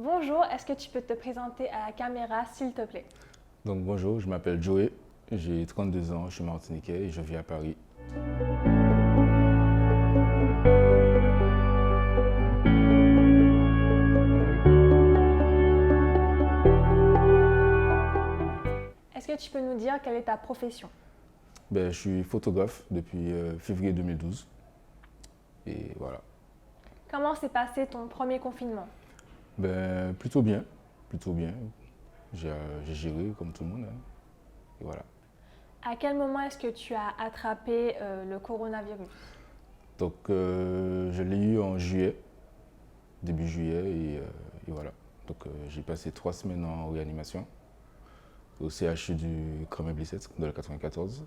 Bonjour, est-ce que tu peux te présenter à la caméra, s'il te plaît? Donc bonjour, je m'appelle Joey, j'ai 32 ans, je suis martiniquais et je vis à Paris. Est-ce que tu peux nous dire quelle est ta profession? Je suis photographe depuis février 2012 et voilà. Comment s'est passé ton premier confinement? Plutôt bien, plutôt bien. J'ai géré comme tout le monde, hein, et voilà. À quel moment est-ce que tu as attrapé le coronavirus? Donc je l'ai eu en juillet, début juillet et voilà. Donc j'ai passé 3 semaines en réanimation au CHU du Cramé-Blissette de la 94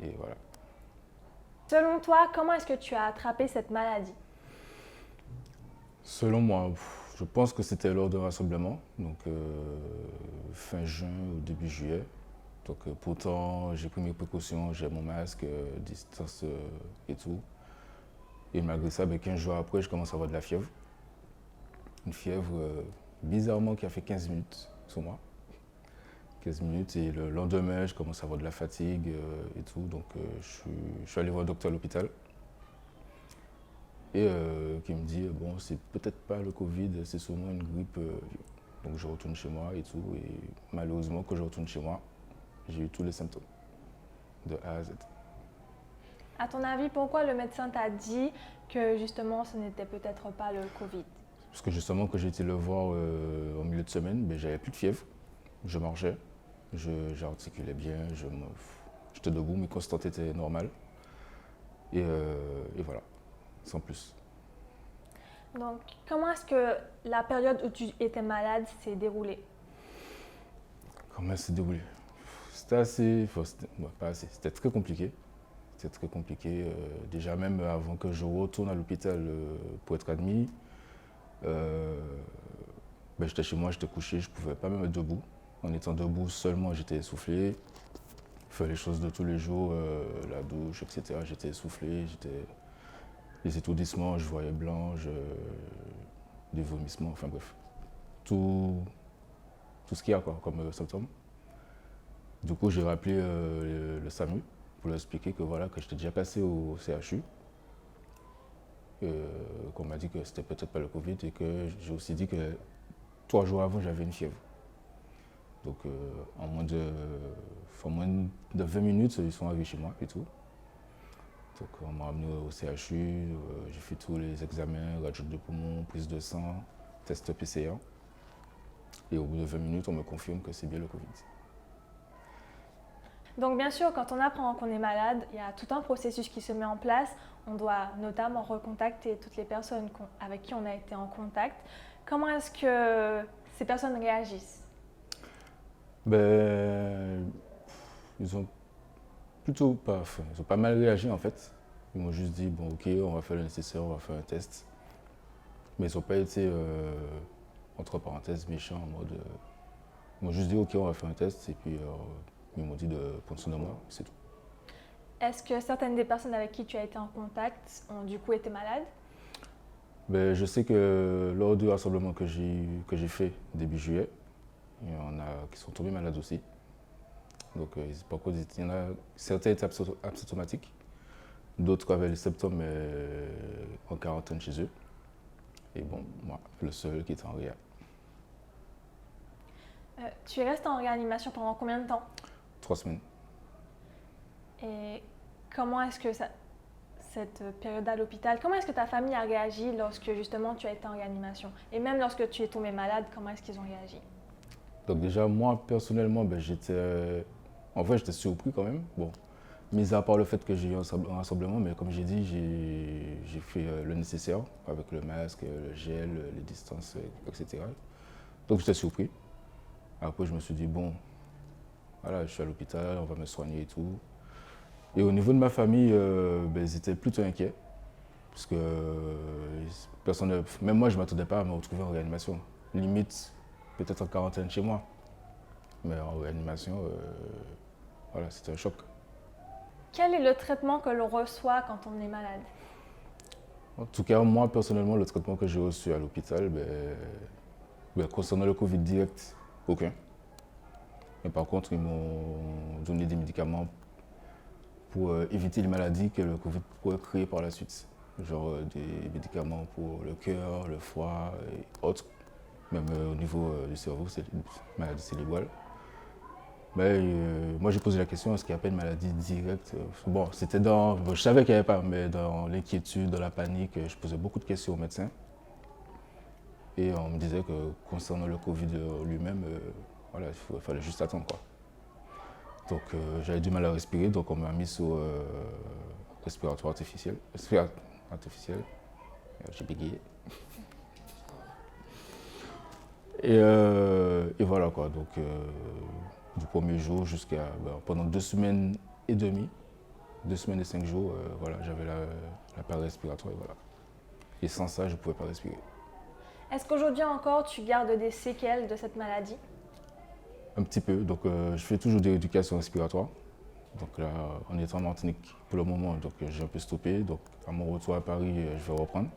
et voilà. Selon toi, comment est-ce que tu as attrapé cette maladie? Selon moi, je pense que c'était lors d'un rassemblement, donc fin juin ou début juillet. Donc pourtant, j'ai pris mes précautions, j'ai mon masque, distance et tout. Et malgré ça, 15 jours après, je commence à avoir de la fièvre. Une fièvre bizarrement qui a fait 15 minutes sur moi. 15 minutes et le lendemain, je commence à avoir de la fatigue et tout. Donc je suis allé voir le docteur à l'hôpital. Et qui me dit, bon, c'est peut-être pas le Covid, c'est sûrement une grippe. Donc je retourne chez moi et tout. Et malheureusement, quand je retourne chez moi, j'ai eu tous les symptômes, de A à Z. À ton avis, pourquoi le médecin t'a dit que justement ce n'était peut-être pas le Covid? Parce que justement, quand j'ai été le voir au milieu de semaine, j'avais plus de fièvre, je marchais, j'articulais bien, j'étais debout, mes constantes étaient normales. Et voilà, sans plus. Donc, comment est-ce que la période où tu étais malade s'est déroulée? Comment ça s'est déroulé? C'était assez, pas assez, c'était très compliqué. C'était très compliqué. Déjà même avant que je retourne à l'hôpital pour être admis, j'étais chez moi, j'étais couché, je ne pouvais pas me mettre debout. En étant debout seulement, j'étais essoufflé. Faire les choses de tous les jours, la douche, etc. J'étais essoufflé, les étourdissements, je voyais blanc, des vomissements, enfin bref. Tout ce qu'il y a quoi, comme symptômes. Du coup, j'ai rappelé le SAMU pour leur expliquer que voilà, que j'étais déjà passé au CHU, qu'on m'a dit que c'était peut-être pas le Covid et que j'ai aussi dit que 3 jours avant, j'avais une fièvre. Donc en moins de 20 minutes, ils sont arrivés chez moi et tout. Donc on m'a amené au CHU, j'ai fait tous les examens, radio de poumon, prise de sang, test PCR. Et au bout de 20 minutes, on me confirme que c'est bien le Covid. Donc bien sûr, quand on apprend qu'on est malade, il y a tout un processus qui se met en place. On doit notamment recontacter toutes les personnes avec qui on a été en contact. Comment est-ce que ces personnes réagissent? Ils ont plutôt pas, enfin, ils ont pas mal réagi en fait. Ils m'ont juste dit, bon ok, on va faire le nécessaire, on va faire un test. Mais ils n'ont pas été, entre parenthèses, méchants en mode... ils m'ont juste dit, ok, on va faire un test et puis ils m'ont dit de prendre soin de moi, c'est tout. Est-ce que certaines des personnes avec qui tu as été en contact ont du coup été malades? Je sais que lors du rassemblement que j'ai fait début juillet, il y en a qui sont tombés malades aussi. Donc par contre, il y en a, certains étaient asymptomatiques, d'autres avaient les symptômes en quarantaine chez eux. Et bon, moi, le seul qui était en réa. Tu es resté en réanimation pendant combien de temps? 3 semaines. Et comment est-ce que cette période à l'hôpital, comment est-ce que ta famille a réagi lorsque justement tu as été en réanimation? Et même lorsque tu es tombé malade, comment est-ce qu'ils ont réagi? Donc déjà, moi, personnellement, en vrai, j'étais surpris quand même. Bon, mis à part le fait que j'ai eu un rassemblement, mais comme j'ai dit, j'ai fait le nécessaire avec le masque, le gel, les distances, etc. Donc j'étais surpris. Après, je me suis dit, bon, voilà, je suis à l'hôpital, on va me soigner et tout. Et au niveau de ma famille, ils étaient plutôt inquiets. Parce que même moi, je ne m'attendais pas à me retrouver en réanimation. Limite, peut-être en quarantaine chez moi. Mais en réanimation, voilà, c'était un choc. Quel est le traitement que l'on reçoit quand on est malade? En tout cas, moi, personnellement, le traitement que j'ai reçu à l'hôpital, concernant le Covid direct, aucun. Mais par contre, ils m'ont donné des médicaments pour éviter les maladies que le Covid pourrait créer par la suite. Genre des médicaments pour le cœur, le foie et autres. Même au niveau du cerveau, c'est une maladie cérébrale. Mais moi, j'ai posé la question, est-ce qu'il n'y a pas une maladie directe? Bon, c'était je savais qu'il n'y avait pas, mais dans l'inquiétude, dans la panique, je posais beaucoup de questions aux médecins. Et on me disait que concernant le Covid lui-même, voilà, il fallait juste attendre, quoi. Donc j'avais du mal à respirer, donc on m'a mis sous respiratoire artificiel. Artificiel. J'ai bégayé. Et voilà, quoi. Donc du premier jour jusqu'à pendant 2 semaines et demie, 2 semaines et 5 jours, voilà, j'avais l'appareil respiratoire et voilà. Et sans ça, je ne pouvais pas respirer. Est-ce qu'aujourd'hui encore, tu gardes des séquelles de cette maladie? Un petit peu, donc je fais toujours de l'éducation respiratoire. Donc là, on est en Martinique pour le moment, donc j'ai un peu stoppé. Donc à mon retour à Paris, je vais reprendre.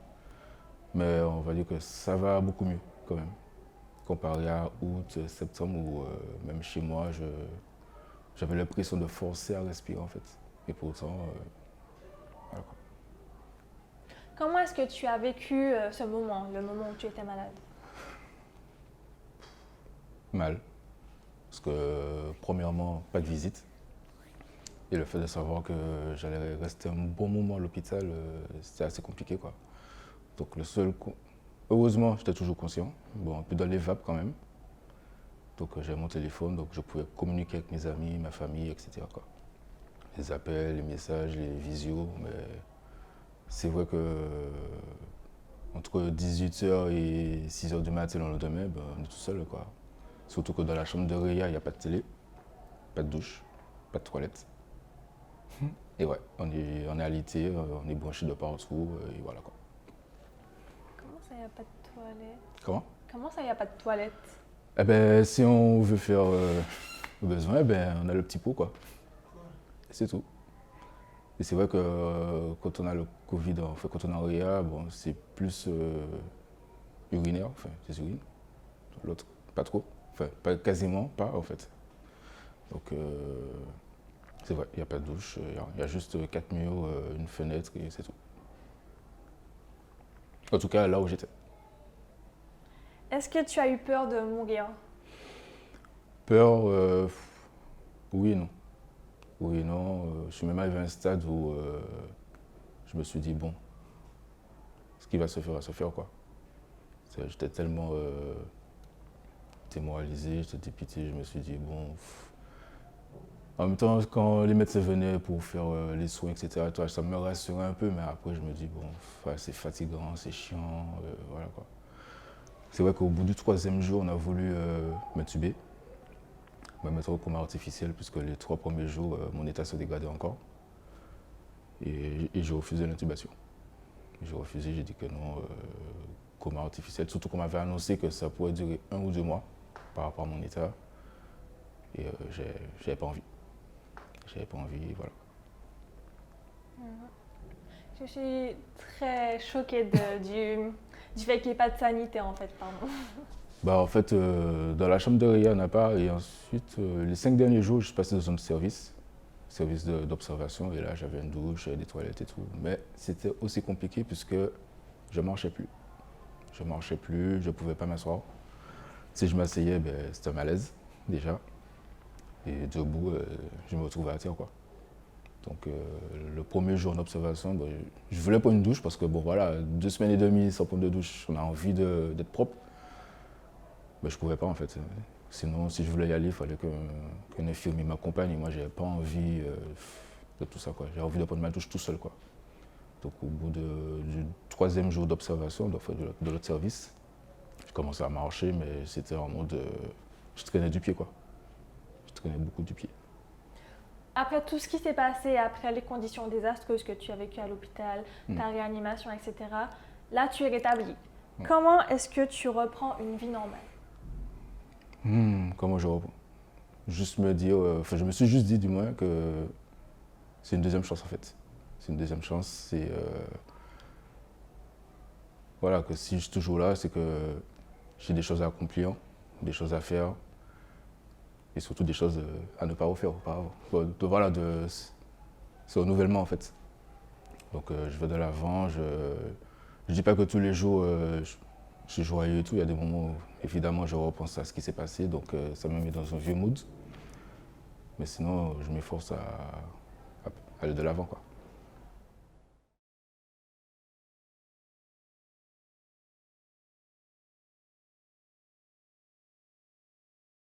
Mais on va dire que ça va beaucoup mieux quand même. Comparé à août, septembre, où même chez moi, j'avais l'impression de forcer à respirer en fait. Et pourtant, voilà. Comment est-ce que tu as vécu ce moment, le moment où tu étais malade? Mal. Parce que premièrement, pas de visite. Et le fait de savoir que j'allais rester un bon moment à l'hôpital, c'était assez compliqué, quoi. Donc heureusement, j'étais toujours conscient. Bon, un peu dans les vapes quand même. Donc j'ai mon téléphone, donc je pouvais communiquer avec mes amis, ma famille, etc., quoi. Les appels, les messages, les visios, mais c'est vrai que entre 18h et 6h du matin le lendemain, on est tout seul, quoi. Surtout que dans la chambre de Réa, il n'y a pas de télé, pas de douche, pas de toilette. Et ouais, on est alité, on est branché de partout, et voilà, quoi. Comment ça, il n'y a pas de toilette? Comment? Comment ça, il n'y a pas de toilette? Eh ben, si on veut faire besoin, on a le petit pot, quoi. C'est tout. Et c'est vrai que quand on a le Covid, enfin, quand on est en réa, bon, c'est plus urinaire, enfin, des urines. L'autre, pas trop. Enfin, pas, quasiment pas, en fait. Donc, c'est vrai, il n'y a pas de douche, il y a juste 4 murs, une fenêtre et c'est tout. En tout cas, là où j'étais. Est-ce que tu as eu peur de mourir? Peur, oui et non. Oui et non. Je suis même arrivé à un stade où je me suis dit, bon, ce qui va se faire, quoi. J'étais tellement démoralisé, j'étais dépité, je me suis dit, bon. En même temps, quand les médecins venaient pour faire les soins, etc., ça me rassurait un peu, mais après, je me dis, bon, c'est fatigant, c'est chiant, voilà, quoi. C'est vrai qu'au bout du 3e jour, on a voulu m'intuber, me mettre au coma artificiel, puisque les 3 premiers jours, mon état se dégradait encore. Et j'ai refusé l'intubation. J'ai refusé, j'ai dit que non, coma artificiel, surtout qu'on m'avait annoncé que ça pourrait durer 1 ou 2 mois par rapport à mon état. Et j'avais pas envie. J'avais pas envie, voilà. Je suis très choquée du fait qu'il n'y ait pas de sanité, en fait, pardon. En fait, dans la chambre de réa, on n'a pas. Et ensuite, les 5 derniers jours, je suis passé dans un service d'observation. Et là, j'avais une douche, des toilettes et tout. Mais c'était aussi compliqué puisque je ne marchais plus. Je ne marchais plus, je ne pouvais pas m'asseoir. Si je m'asseyais, c'était un malaise, déjà. Et debout, je me retrouvais à terre, quoi. Donc, le premier jour d'observation, je voulais pas une douche parce que, bon, voilà, 2 semaines et demie sans prendre de douche, on a envie d'être propre. Mais je ne pouvais pas, en fait. Sinon, si je voulais y aller, il fallait qu'un infirmier m'accompagne. Et moi, je n'avais pas envie de tout ça, quoi. J'avais envie de prendre ma douche tout seul, quoi. Donc, au bout du 3e jour d'observation, de l'autre service, je commençais à marcher, mais c'était en mode. Je traînais du pied, quoi. Je traînais beaucoup du pied. Après tout ce qui s'est passé, après les conditions désastreuses que tu as vécues à l'hôpital, ta réanimation, etc., là, tu es rétabli. Comment est-ce que tu reprends une vie normale? Comment je reprends? Juste me dire, je me suis juste dit du moins que c'est une deuxième chance en fait. C'est une deuxième chance, voilà, que si je suis toujours là, c'est que j'ai des choses à accomplir, des choses à faire, et surtout des choses à ne pas refaire auparavant. Voilà, c'est renouvellement en fait. Donc je vais de l'avant, je ne dis pas que tous les jours je suis joyeux et tout, il y a des moments où évidemment je repense à ce qui s'est passé, donc ça me met dans un vieux mood. Mais sinon, je m'efforce à aller de l'avant, quoi.